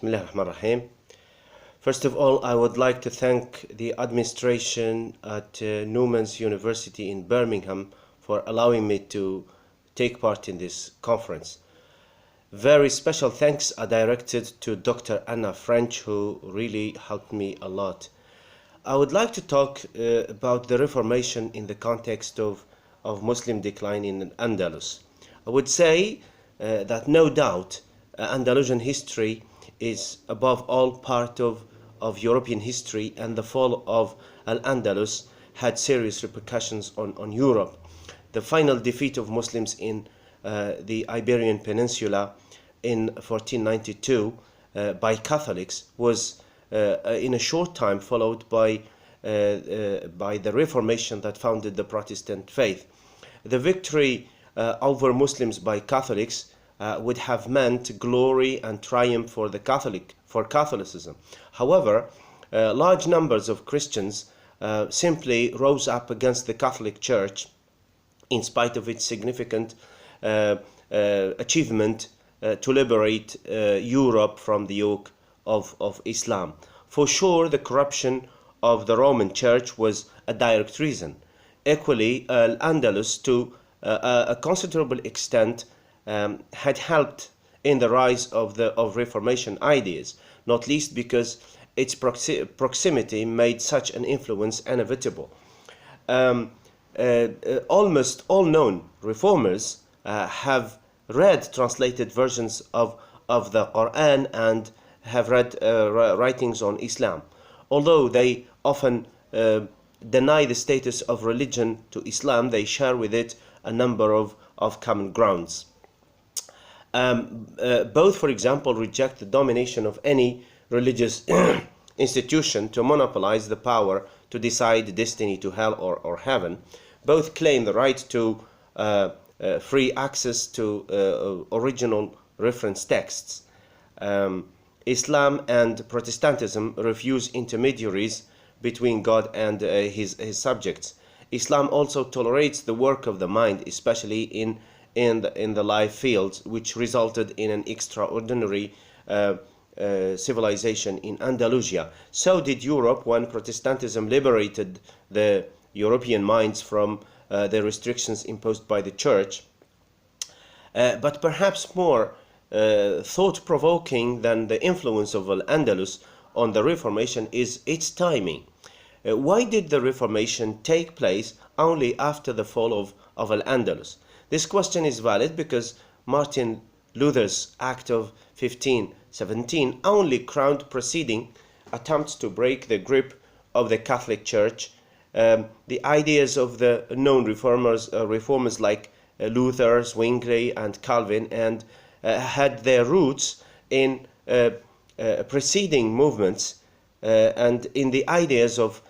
Bismillah ar-Rahman ar-Rahim. First of all, I would like to thank the administration at Newman's University in Birmingham for allowing me to take part in this conference. Very special thanks are directed to Dr. Anna French, who really helped me a lot. I would like to talk about the Reformation in the context of Muslim decline in Al-Andalus. I would say that no doubt Andalusian history is above all part of European history, and the fall of Al-Andalus had serious repercussions on Europe. The final defeat of Muslims in the Iberian Peninsula in 1492 by Catholics was in a short time followed by the Reformation that founded the Protestant faith. The victory over Muslims by Catholics would have meant glory and triumph for Catholicism. However, large numbers of Christians simply rose up against the Catholic Church in spite of its significant achievement to liberate Europe from the yoke of Islam. For sure, the corruption of the Roman Church was a direct reason. Equally, Al-Andalus, to a considerable extent, had helped in the rise of Reformation ideas, not least because its proximity made such an influence inevitable. Almost all known reformers have read translated versions of the Quran and have read writings on Islam, although they often deny the status of religion to Islam. They share with it a number of common grounds. Both, for example, reject the domination of any religious institution to monopolize the power to decide destiny to hell or heaven. Both claim the right to free access to original reference texts. Islam and Protestantism refuse intermediaries between God and his subjects. Islam also tolerates the work of the mind, especially in the life fields, which resulted in an extraordinary civilization in Andalusia. So did Europe when Protestantism liberated the European minds from the restrictions imposed by the Church. But perhaps more thought-provoking than the influence of Al-Andalus on the Reformation is its timing. Why did the Reformation take place only after the fall of Al-Andalus? This question is valid because Martin Luther's Act of 1517 only crowned preceding attempts to break the grip of the Catholic Church. The ideas of the known reformers like Luther, Zwingli, and Calvin had their roots in preceding movements and in the ideas of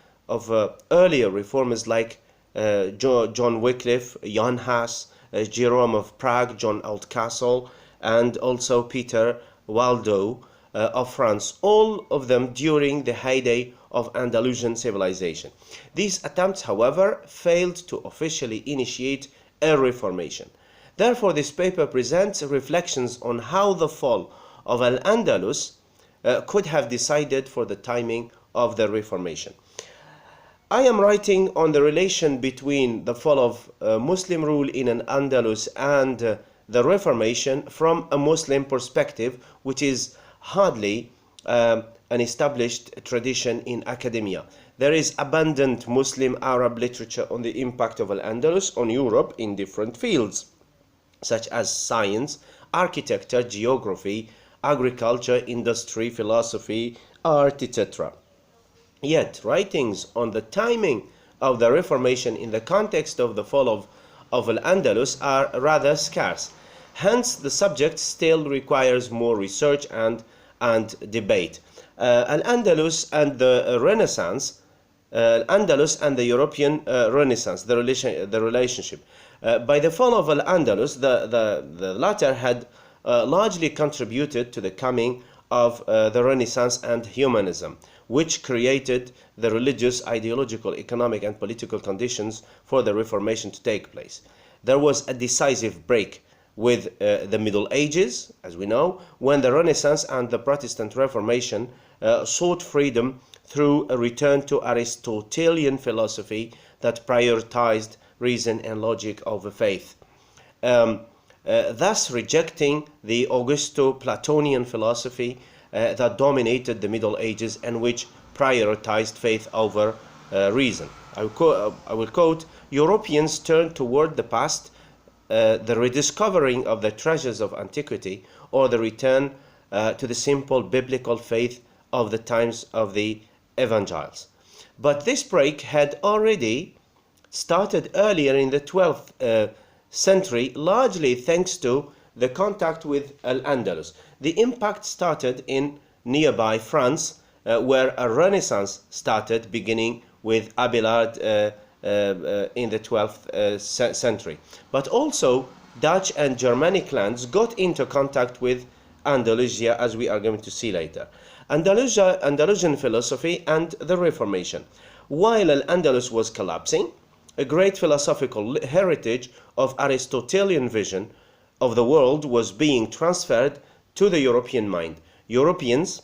earlier reformers like John Wycliffe, Jan Hus, Jerome of Prague, John Oldcastle, and also Peter Waldo of France, all of them during the heyday of Andalusian civilization. These attempts, however, failed to officially initiate a reformation. Therefore, this paper presents reflections on how the fall of Al-Andalus could have decided for the timing of the Reformation. I am writing on the relation between the fall of Muslim rule in Al-Andalus and the Reformation from a Muslim perspective, which is hardly an established tradition in academia. There is abundant Muslim Arab literature on the impact of Al-Andalus on Europe in different fields, such as science, architecture, geography, agriculture, industry, philosophy, art, etc. Yet, writings on the timing of the Reformation in the context of the fall of Al-Andalus are rather scarce. Hence, the subject still requires more research and debate. Al-Andalus and the Renaissance, Al-Andalus and the European Renaissance, the relationship. By the fall of Al-Andalus, the latter had largely contributed to the coming of the Renaissance and humanism, which created the religious, ideological, economic, and political conditions for the Reformation to take place. There was a decisive break with the Middle Ages, as we know, when the Renaissance and the Protestant Reformation sought freedom through a return to Aristotelian philosophy that prioritized reason and logic over faith, thus rejecting the Augusto-Platonian philosophy that dominated the Middle Ages and which prioritized faith over reason. I will quote, Europeans turned toward the past, the rediscovering of the treasures of antiquity, or the return to the simple biblical faith of the times of the Evangelists. But this break had already started earlier in the 12th century, largely thanks to the contact with Al-Andalus. The impact started in nearby France, where a Renaissance started, beginning with Abelard in the 12th century. But also Dutch and Germanic lands got into contact with Andalusia, as we are going to see later. Andalusian philosophy and the Reformation. While Al-Andalus was collapsing, a great philosophical heritage of Aristotelian vision of the world was being transferred to the European mind. Europeans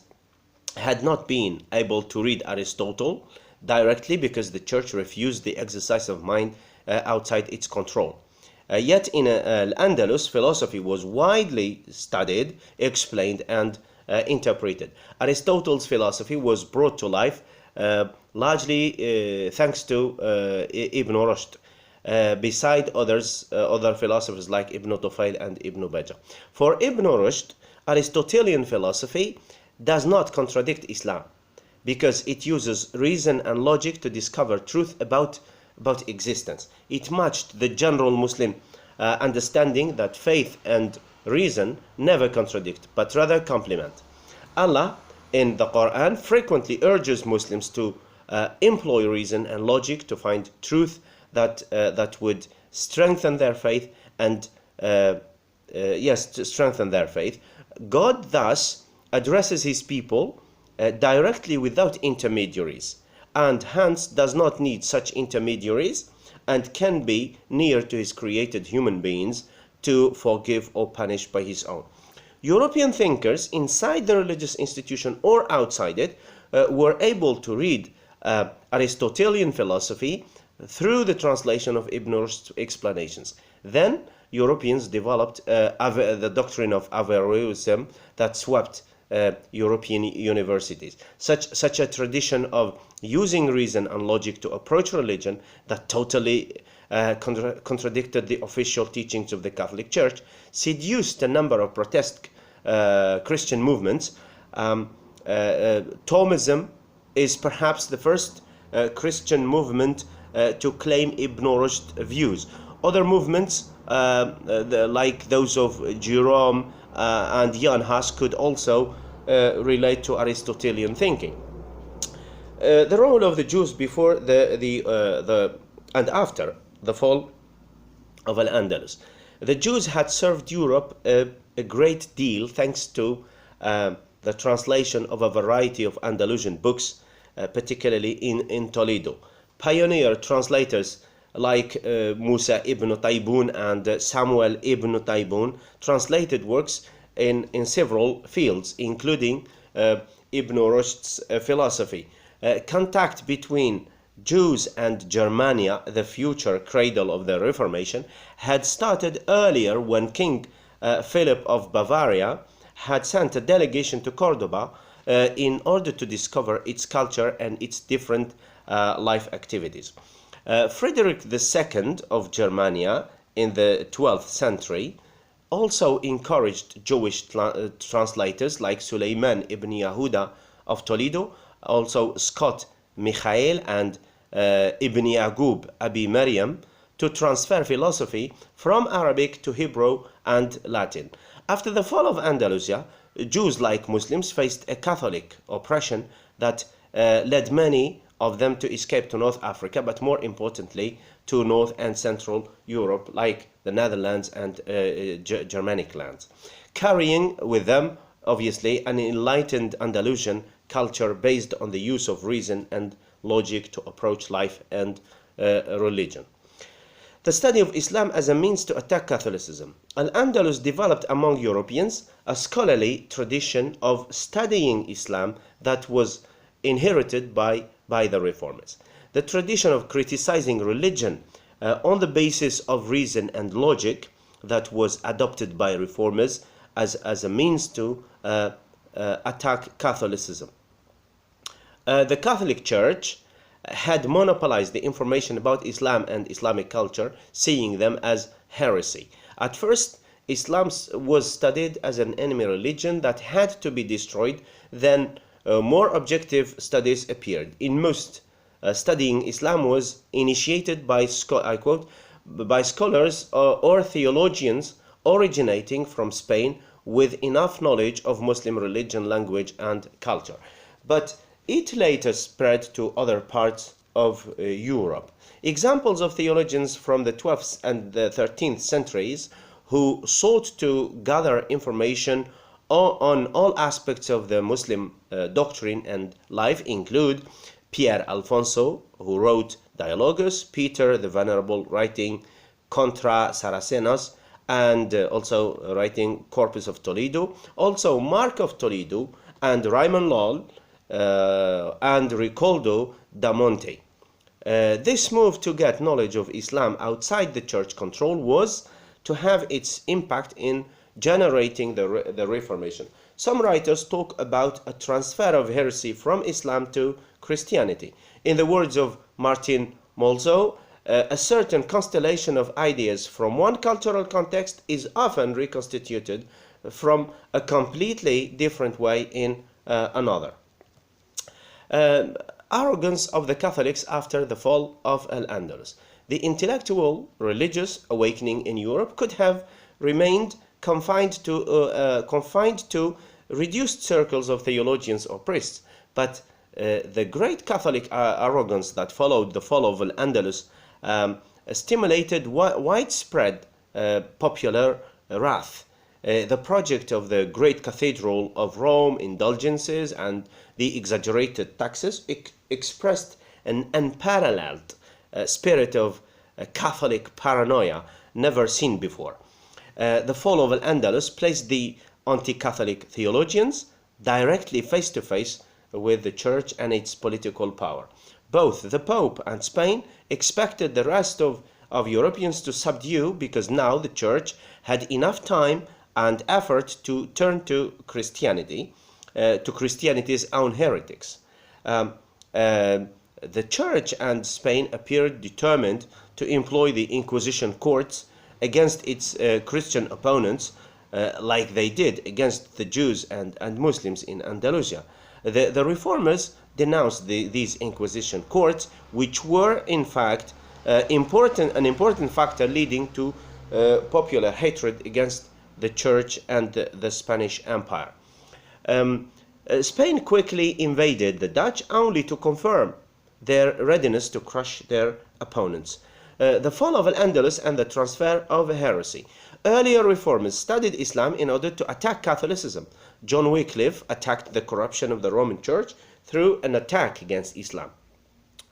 had not been able to read Aristotle directly because the church refused the exercise of mind outside its control. Yet in Al-Andalus, philosophy was widely studied, explained, and interpreted. Aristotle's philosophy was brought to life largely thanks to Ibn Rushd, beside other philosophers like Ibn Tufayl and Ibn Bajjah. For Ibn Rushd, Aristotelian philosophy does not contradict Islam because it uses reason and logic to discover truth about existence. It matched the general Muslim understanding that faith and reason never contradict, but rather complement. Allah in the Quran frequently urges Muslims to employ reason and logic to find truth that would strengthen their faith and to strengthen their faith. God thus addresses his people directly without intermediaries, and hence does not need such intermediaries, and can be near to his created human beings to forgive or punish by his own. European thinkers inside the religious institution or outside it were able to read Aristotelian philosophy through the translation of Ibn Rushd's explanations. Then Europeans developed the doctrine of Averroism that swept European universities. Such a tradition of using reason and logic to approach religion that totally contradicted the official teachings of the Catholic Church seduced a number of protest Christian movements. Thomism is perhaps the first Christian movement to claim Ibn Rushd views. Other movements like those of Jerome and Jan Hus could also relate to Aristotelian thinking. The role of the Jews before and after the fall of Al-Andalus. The Jews had served Europe a great deal thanks to the translation of a variety of Andalusian books, particularly in Toledo. Pioneer translators like Musa ibn Taybun and Samuel ibn Taybun translated works in several fields, including Ibn Rushd's philosophy. Contact between Jews and Germania, the future cradle of the Reformation, had started earlier when King Philip of Bavaria had sent a delegation to Cordoba in order to discover its culture and its different life activities. Frederick II of Germania in the 12th century also encouraged Jewish translators like Suleiman ibn Yahuda of Toledo, also Scott Michael and Ibn Yaqub Abi Maryam, to transfer philosophy from Arabic to Hebrew and Latin. After the fall of Andalusia, Jews like Muslims faced a Catholic oppression that led many of them to escape to North Africa, but more importantly to North and Central Europe, like the Netherlands and Germanic lands, carrying with them, obviously, an enlightened Andalusian culture based on the use of reason and logic to approach life and religion. The study of Islam as a means to attack Catholicism. Al-Andalus developed among Europeans a scholarly tradition of studying Islam that was inherited by the Reformers. The tradition of criticizing religion on the basis of reason and logic that was adopted by Reformers as a means to attack Catholicism. The Catholic Church had monopolized the information about Islam and Islamic culture, seeing them as heresy. At first, Islam was studied as an enemy religion that had to be destroyed. Then more objective studies appeared. In most, studying Islam was initiated by, I quote, by scholars or theologians originating from Spain with enough knowledge of Muslim religion, language, and culture. But it later spread to other parts of Europe. Examples of theologians from the 12th and the 13th centuries who sought to gather information on all aspects of the Muslim doctrine and life include Pierre Alfonso, who wrote Dialogus, Peter the Venerable writing Contra Saracenas, and also writing Corpus of Toledo, also Mark of Toledo, and Raymond Lull, and Ricoldo da Monte. This move to get knowledge of Islam outside the church control was to have its impact in generating the Reformation. Some writers talk about a transfer of heresy from Islam to Christianity. In the words of Martin Molzo, a certain constellation of ideas from one cultural context is often reconstituted from a completely different way in another. Arrogance of the Catholics after the fall of Al-Andalus. The intellectual religious awakening in Europe could have remained confined to reduced circles of theologians or priests, but the great Catholic arrogance that followed the fall of Al-Andalus stimulated widespread popular wrath. The project of the Great Cathedral of Rome, indulgences, and the exaggerated taxes expressed an unparalleled spirit of Catholic paranoia never seen before. The fall of Al-Andalus placed the anti-Catholic theologians directly face to face with the church and its political power. Both the Pope and Spain expected the rest of Europeans to subdue, because now the church had enough time and effort to turn to Christianity, to Christianity's own heretics. The church and Spain appeared determined to employ the Inquisition courts against its Christian opponents, like they did against the Jews and Muslims in Andalusia. The reformers denounced these Inquisition courts, which were in fact an important factor leading to popular hatred against the church and the Spanish Empire. Spain quickly invaded the Dutch, only to confirm their readiness to crush their opponents. The fall of Al-Andalus and the transfer of heresy. Earlier reformers studied Islam in order to attack Catholicism. John Wycliffe attacked the corruption of the Roman Church through an attack against Islam.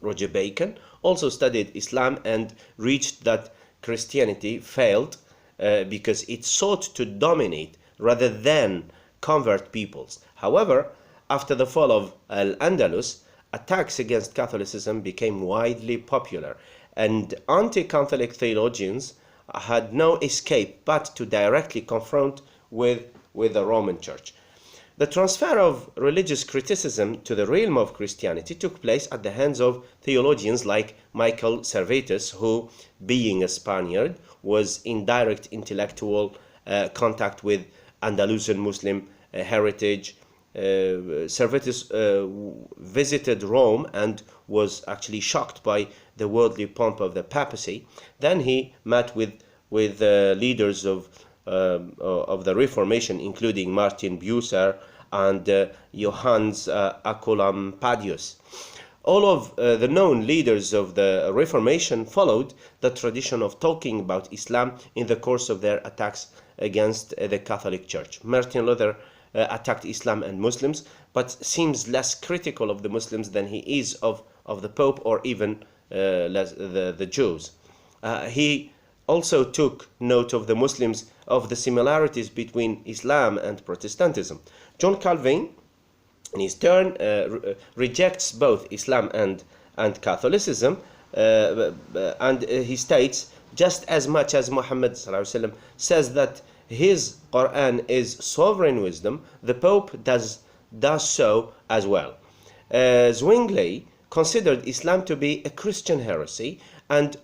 Roger Bacon also studied Islam and reached that Christianity failed because it sought to dominate rather than convert peoples. However, after the fall of Al-Andalus, attacks against Catholicism became widely popular, and anti-Catholic theologians had no escape but to directly confront with the Roman Church. The transfer of religious criticism to the realm of Christianity took place at the hands of theologians like Michael Servetus, who, being a Spaniard, was in direct intellectual contact with Andalusian Muslim heritage. Servetus visited Rome and was actually shocked by the worldly pomp of the papacy. Then he met with leaders of the Reformation, including Martin Bucer and Johannes Acolampadius. All of the known leaders of the Reformation followed the tradition of talking about Islam in the course of their attacks against the Catholic Church. Martin Luther attacked Islam and Muslims, but seems less critical of the Muslims than he is of the Pope or even the Jews. He also took note of the Muslims of the similarities between Islam and Protestantism. John Calvin, in his turn, rejects both Islam and Catholicism, and he states, just as much as Muhammad says that his Quran is sovereign wisdom, the Pope does so as well. Zwingli considered Islam to be a Christian heresy and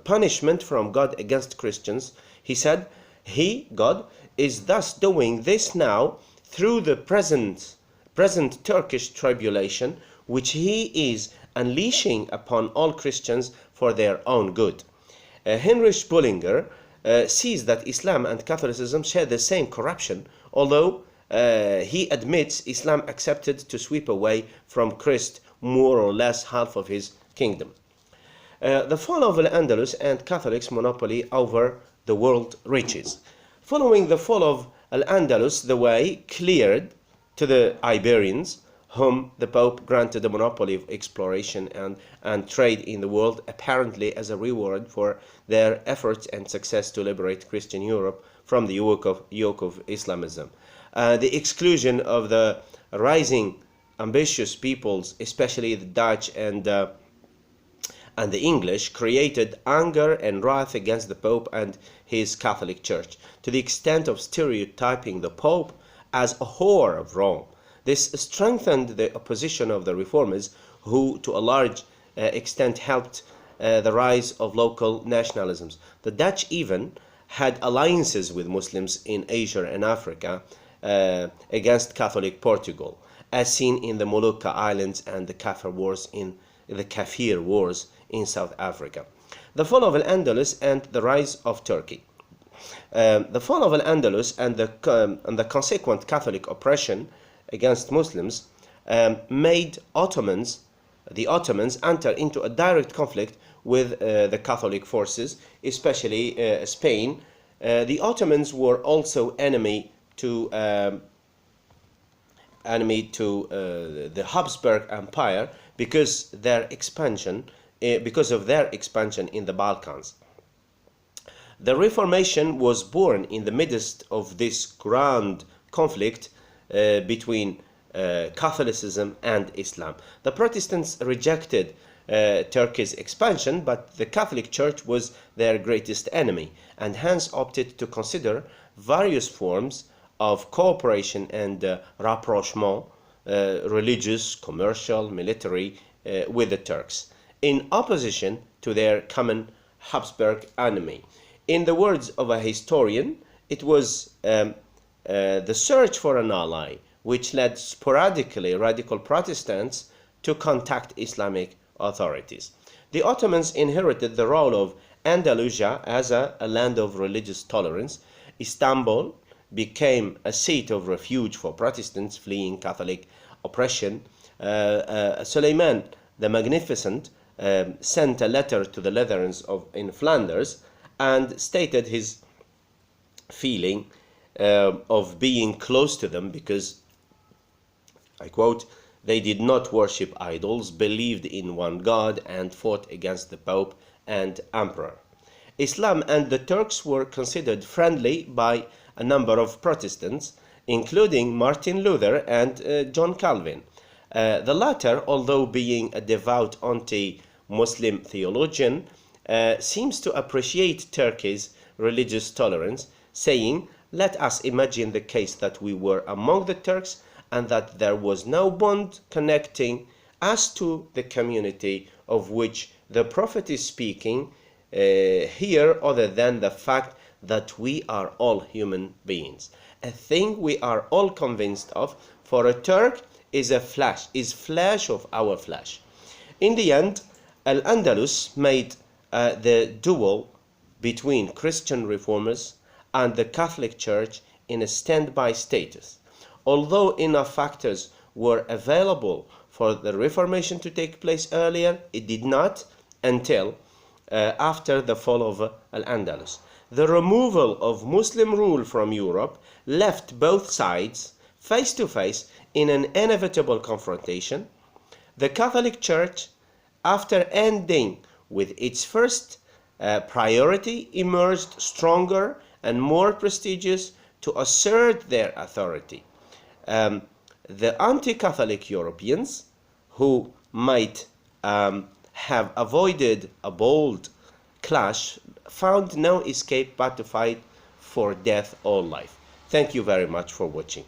punishment from God against Christians. He said, God, is thus doing this now through the present Turkish tribulation, which he is unleashing upon all Christians for their own good. Heinrich Bullinger sees that Islam and Catholicism share the same corruption, although he admits Islam accepted to sweep away from Christ more or less half of his kingdom. The fall of Al-Andalus and Catholics' monopoly over the world riches. Following the fall of Al-Andalus, the way cleared to the Iberians, whom the Pope granted a monopoly of exploration and trade in the world, apparently as a reward for their efforts and success to liberate Christian Europe from the yoke of Islamism. The exclusion of the rising ambitious peoples, especially the Dutch and the English, created anger and wrath against the Pope and his Catholic Church, to the extent of stereotyping the Pope as a whore of Rome. This strengthened the opposition of the reformers, who to a large extent helped the rise of local nationalisms. The Dutch even had alliances with Muslims in Asia and Africa against Catholic Portugal, as seen in the Molucca Islands and the Kafir Wars in South Africa. The fall of Al-Andalus and the rise of Turkey. The fall of Al-Andalus and the consequent Catholic oppression against Muslims made the Ottomans enter into a direct conflict with the Catholic forces, especially Spain. The Ottomans were also enemy to the Habsburg Empire because of their expansion in the Balkans. The Reformation was born in the midst of this grand conflict between Catholicism and Islam. The Protestants rejected Turkey's expansion, but the Catholic Church was their greatest enemy, and hence opted to consider various forms of cooperation and rapprochement, religious, commercial, military, with the Turks, in opposition to their common Habsburg enemy. In the words of a historian, it was the search for an ally which led sporadically radical Protestants to contact Islamic authorities. The Ottomans inherited the role of Andalusia as a land of religious tolerance. Istanbul became a seat of refuge for Protestants fleeing Catholic oppression. Suleiman the Magnificent sent a letter to the Lutherans in Flanders and stated his feeling of being close to them because, I quote, they did not worship idols, believed in one God, and fought against the Pope and Emperor. Islam and the Turks were considered friendly by a number of Protestants, including Martin Luther and John Calvin. The latter, although being a devout anti-Muslim theologian, seems to appreciate Turkey's religious tolerance, saying, "Let us imagine the case that we were among the Turks and that there was no bond connecting us to the community of which the Prophet is speaking here other than the fact that we are all human beings. A thing we are all convinced of, for a Turk is flesh of our flesh." In the end, Al-Andalus made the duel between Christian reformers and the Catholic Church in a standby status. Although enough factors were available for the Reformation to take place earlier, it did not until after the fall of Al-Andalus. The removal of Muslim rule from Europe left both sides face to face in an inevitable confrontation. The Catholic Church, after ending with its first priority emerged stronger and more prestigious to assert their authority. The anti-Catholic Europeans, who might have avoided a bold clash, found no escape but to fight for death or life. Thank you very much for watching.